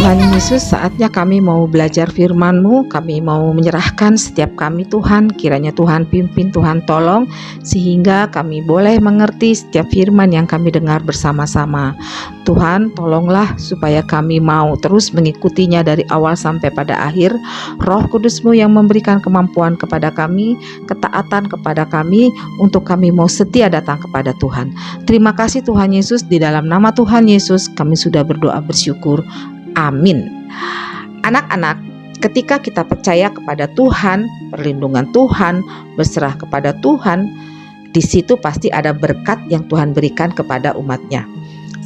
Tuhan Yesus, saatnya kami mau belajar firman-Mu, kami mau menyerahkan setiap kami Tuhan, kiranya Tuhan pimpin, Tuhan tolong, sehingga kami boleh mengerti setiap firman yang kami dengar bersama-sama. Tuhan tolonglah supaya kami mau terus mengikutinya dari awal sampai pada akhir. Roh Kudus-Mu yang memberikan kemampuan kepada kami, ketaatan kepada kami, untuk kami mau setia datang kepada Tuhan. Terima kasih Tuhan Yesus, di dalam nama Tuhan Yesus kami sudah berdoa bersyukur. Amin. Anak-anak, ketika kita percaya kepada Tuhan, perlindungan Tuhan, berserah kepada Tuhan, di situ pasti ada berkat yang Tuhan berikan kepada umatnya.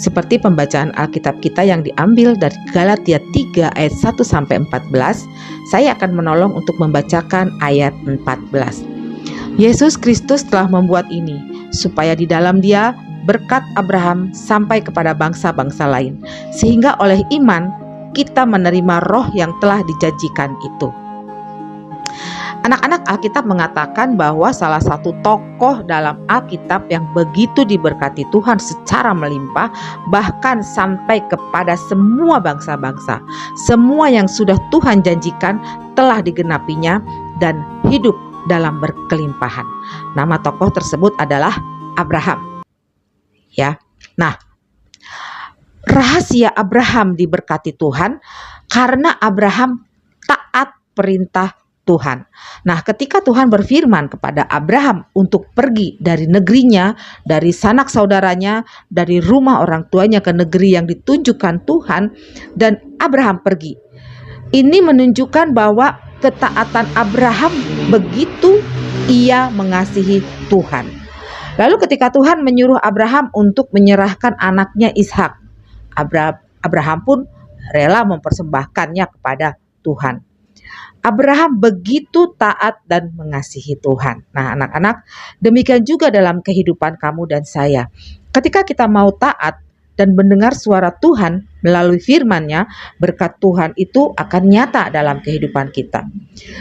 Seperti pembacaan Alkitab kita yang diambil dari Galatia 3 ayat 1 sampai 14, saya akan menolong untuk membacakan ayat 14. Yesus Kristus telah membuat ini, supaya di dalam Dia berkat Abraham sampai kepada bangsa-bangsa lain, sehingga oleh iman kita menerima roh yang telah dijanjikan itu. Anak-anak, Alkitab mengatakan bahwa salah satu tokoh dalam Alkitab yang begitu diberkati Tuhan secara melimpah, bahkan sampai kepada semua bangsa-bangsa. Semua yang sudah Tuhan janjikan telah digenapinya dan hidup dalam berkelimpahan. Nama tokoh tersebut adalah Abraham. Ya, nah, rahasia Abraham diberkati Tuhan karena Abraham taat perintah Tuhan. Nah, ketika Tuhan berfirman kepada Abraham untuk pergi dari negerinya, dari sanak saudaranya, dari rumah orang tuanya ke negeri yang ditunjukkan Tuhan, dan Abraham pergi. Ini menunjukkan bahwa ketaatan Abraham begitu ia mengasihi Tuhan. Lalu ketika Tuhan menyuruh Abraham untuk menyerahkan anaknya Ishak, Abraham pun rela mempersembahkannya kepada Tuhan. Abraham begitu taat dan mengasihi Tuhan. Nah, anak-anak, demikian juga dalam kehidupan kamu dan saya. Ketika kita mau taat dan mendengar suara Tuhan melalui firman-Nya, berkat Tuhan itu akan nyata dalam kehidupan kita.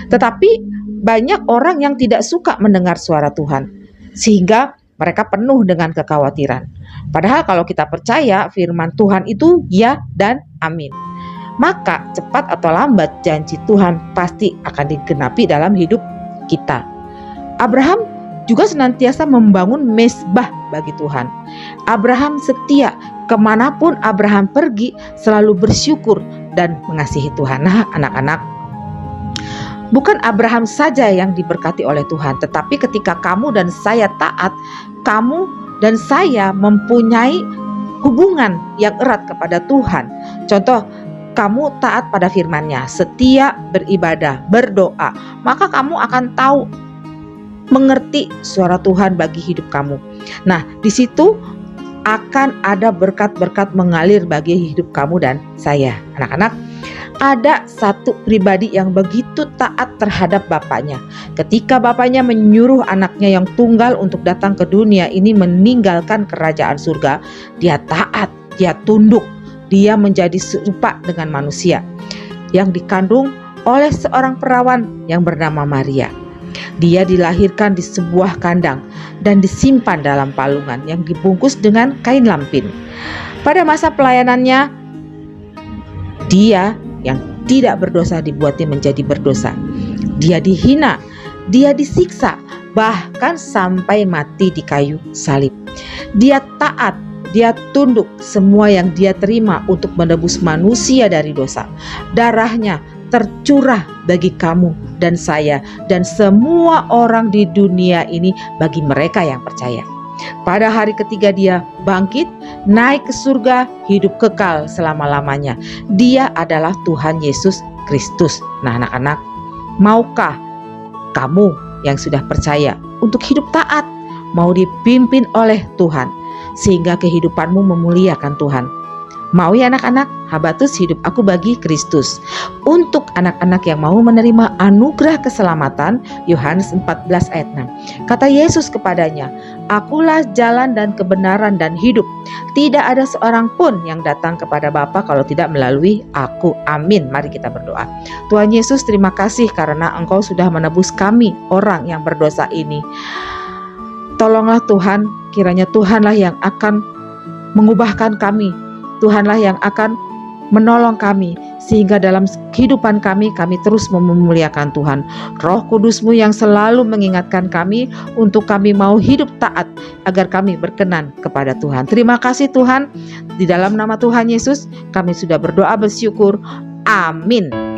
Tetapi banyak orang yang tidak suka mendengar suara Tuhan, sehingga mereka penuh dengan kekhawatiran. Padahal kalau kita percaya firman Tuhan itu ya dan amin, maka cepat atau lambat janji Tuhan pasti akan digenapi dalam hidup kita. Abraham juga senantiasa membangun mezbah bagi Tuhan. Abraham setia, kemanapun Abraham pergi selalu bersyukur dan mengasihi Tuhan. Nah, anak-anak, bukan Abraham saja yang diberkati oleh Tuhan, tetapi ketika kamu dan saya taat, kamu dan saya mempunyai hubungan yang erat kepada Tuhan. Contoh, kamu taat pada firman-Nya, setia beribadah, berdoa, maka kamu akan tahu, mengerti suara Tuhan bagi hidup kamu. Nah, di situ akan ada berkat-berkat mengalir bagi hidup kamu dan saya. Anak-anak, ada satu pribadi yang begitu taat terhadap bapaknya. Ketika bapaknya menyuruh anaknya yang tunggal untuk datang ke dunia ini meninggalkan kerajaan surga, dia taat, dia tunduk, dia menjadi serupa dengan manusia yang dikandung oleh seorang perawan yang bernama Maria. Dia dilahirkan di sebuah kandang dan disimpan dalam palungan yang dibungkus dengan kain lampin. Pada masa pelayanannya, dia yang tidak berdosa dibuatnya menjadi berdosa. Dia dihina, dia disiksa, bahkan sampai mati di kayu salib. Dia taat, dia tunduk semua yang dia terima untuk menebus manusia dari dosa. Darahnya tercurah bagi kamu dan saya dan semua orang di dunia ini bagi mereka yang percaya. Pada hari ketiga dia bangkit, naik ke surga, hidup kekal selama-lamanya. Dia adalah Tuhan Yesus Kristus. Nah, anak-anak, maukah kamu yang sudah percaya untuk hidup taat, mau dipimpin oleh Tuhan, sehingga kehidupanmu memuliakan Tuhan? Mau ya anak-anak? Habatus hidup aku bagi Kristus. Untuk anak-anak yang mau menerima anugerah keselamatan, Yohanes 14 ayat 6. Kata Yesus kepadanya, "Akulah jalan dan kebenaran dan hidup. Tidak ada seorang pun yang datang kepada Bapa kalau tidak melalui aku." Amin. Mari kita berdoa. Tuhan Yesus, terima kasih karena Engkau sudah menebus kami, orang yang berdosa ini. Tolonglah Tuhan, kiranya Tuhanlah yang akan mengubahkan kami. Tuhanlah yang akan menolong kami, sehingga dalam kehidupan kami terus memuliakan Tuhan. Roh Kudus-Mu yang selalu mengingatkan kami untuk kami mau hidup taat agar kami berkenan kepada Tuhan. Terima kasih Tuhan, di dalam nama Tuhan Yesus kami sudah berdoa bersyukur. Amin.